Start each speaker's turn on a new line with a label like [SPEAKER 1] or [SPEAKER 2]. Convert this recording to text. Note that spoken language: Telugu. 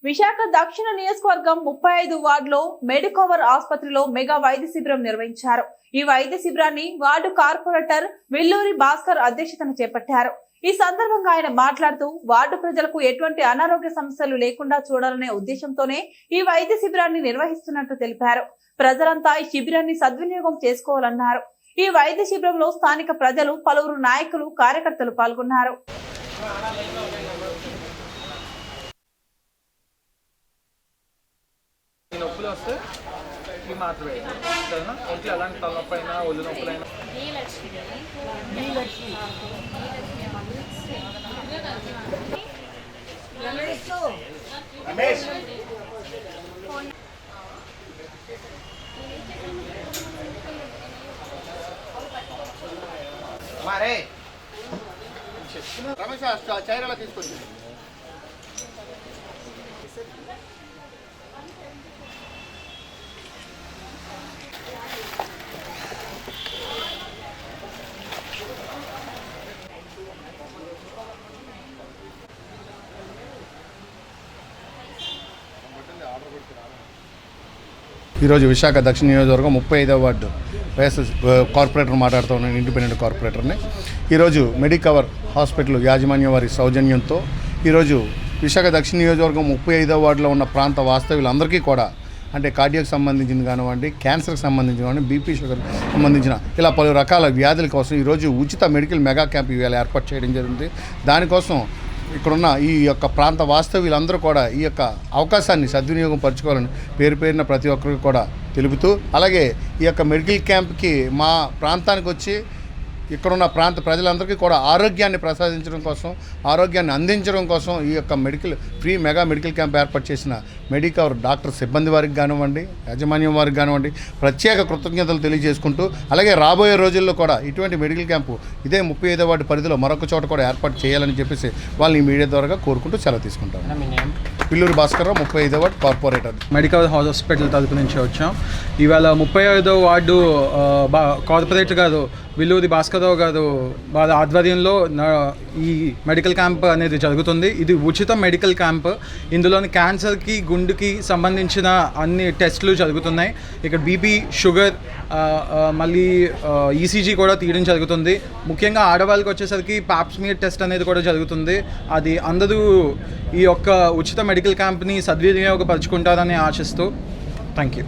[SPEAKER 1] విశాఖ దక్షిణ నియోజకవర్గం 35 వార్డులో మెడికవర్ ఆసుపత్రిలో మెగా వైద్య శిబిరం నిర్వహించారు. ఈ వైద్య శిబిరాన్ని వార్డు కార్పొరేటర్ విల్లూరి భాస్కర్ అధ్యక్షతన చేపట్టారు. ఈ సందర్భంగా ఆయన మాట్లాడుతూ వార్డు ప్రజలకు ఎటువంటి అనారోగ్య సమస్యలు లేకుండా చూడాలనే ఉద్దేశంతోనే ఈ వైద్య శిబిరాన్ని నిర్వహిస్తున్నట్టు తెలిపారు. ప్రజలంతా ఈ శిబిరాన్ని సద్వినియోగం చేసుకోవాలన్నారు. ఈ వైద్య శిబిరంలో స్థానిక ప్రజలు, పలువురు నాయకులు, కార్యకర్తలు పాల్గొన్నారు.
[SPEAKER 2] నొప్పులు వస్తే ఈ మాత్ర సరేనా? ఒంట్లో అలాంటి తలనొప్పి అయినా ఒళ్ళు నొప్పులైనా
[SPEAKER 3] మరే రమేష్ చైర్లా తీసుకొచ్చి
[SPEAKER 4] ఈరోజు విశాఖ దక్షిణ నియోజకవర్గం 35వ వార్డు వైఎస్ఆర్ కార్పొరేటర్ మాట్లాడుతూ ఉన్నాను, ఇండిపెండెంట్ కార్పొరేటర్ని. ఈరోజు మెడికవర్ హాస్పిటల్ యాజమాన్యం వారి సౌజన్యంతో ఈరోజు విశాఖ దక్షిణ నియోజకవర్గం 35వ వార్డులో ఉన్న ప్రాంత వాస్తవ్యులందరికీ కూడా అంటే కార్డియాకు సంబంధించింది కానివ్వండి, క్యాన్సర్కి సంబంధించిన కానివ్వండి, బీపీ షుగర్ సంబంధించిన ఇలా పలు రకాల వ్యాధుల కోసం ఈరోజు ఉచిత మెడికల్ మెగా క్యాంప్ ఇవాళ ఏర్పాటు చేయడం జరిగింది. దానికోసం ఇక్కడున్న ఈ యొక్క ప్రాంత వాస్తవ్యులందరూ కూడా ఈ యొక్క అవకాశాన్ని సద్వినియోగం పరచుకోవాలని పేరున ప్రతి ఒక్కరికి కూడా తెలుపుతూ, అలాగే ఈ యొక్క మెడికల్ క్యాంప్కి మా ప్రాంతానికి వచ్చి ఇక్కడున్న ప్రాంత ప్రజలందరికీ కూడా ఆరోగ్యాన్ని ప్రసాదించడం కోసం, ఆరోగ్యాన్ని అందించడం కోసం ఈ యొక్క ఫ్రీ మెగా మెడికల్ క్యాంప్ ఏర్పాటు చేసిన మెడికవర్ డాక్టర్ సిబ్బంది వారికి కానివ్వండి, యాజమాన్యం వారికి కానివ్వండి ప్రత్యేక కృతజ్ఞతలు తెలియజేసుకుంటూ, అలాగే రాబోయే రోజుల్లో కూడా ఇటువంటి మెడికల్ క్యాంపు ఇదే 35వ వార్డు పరిధిలో మరొక చోట కూడా ఏర్పాటు చేయాలని చెప్పేసి వాళ్ళని మీడియా ద్వారా కోరుకుంటూ సెలవు తీసుకుంటాం. విల్లూరి భాస్కర్, 35వ వార్డు కార్పొరేటర్.
[SPEAKER 2] మెడికల్ హాస్పిటల్ తరపు నుంచి వచ్చాం. ఇవాళ 35వ వార్డు కార్పొరేటర్ గారు విల్లూరి భాస్కర్రావు గారు వారి ఆధ్వర్యంలో ఈ మెడికల్ క్యాంప్ అనేది జరుగుతుంది. ఇది ఉచిత మెడికల్ క్యాంప్. ఇందులోని క్యాన్సర్కి, గుండెకి సంబంధించిన అన్ని టెస్టులు జరుగుతున్నాయి. ఇక్కడ బీపీ, షుగర్, మళ్ళీ ఈసీజీ కూడా తీయడం జరుగుతుంది. ముఖ్యంగా ఆడవాళ్ళకి వచ్చేసరికి పాప్స్మియర్ టెస్ట్ అనేది కూడా జరుగుతుంది. అది అందరూ ఈ యొక్క ఉచిత మెడికల్ క్యాంప్ని సద్వినియోగపరుచుకుంటారని ఆశిస్తూ థ్యాంక్ యూ.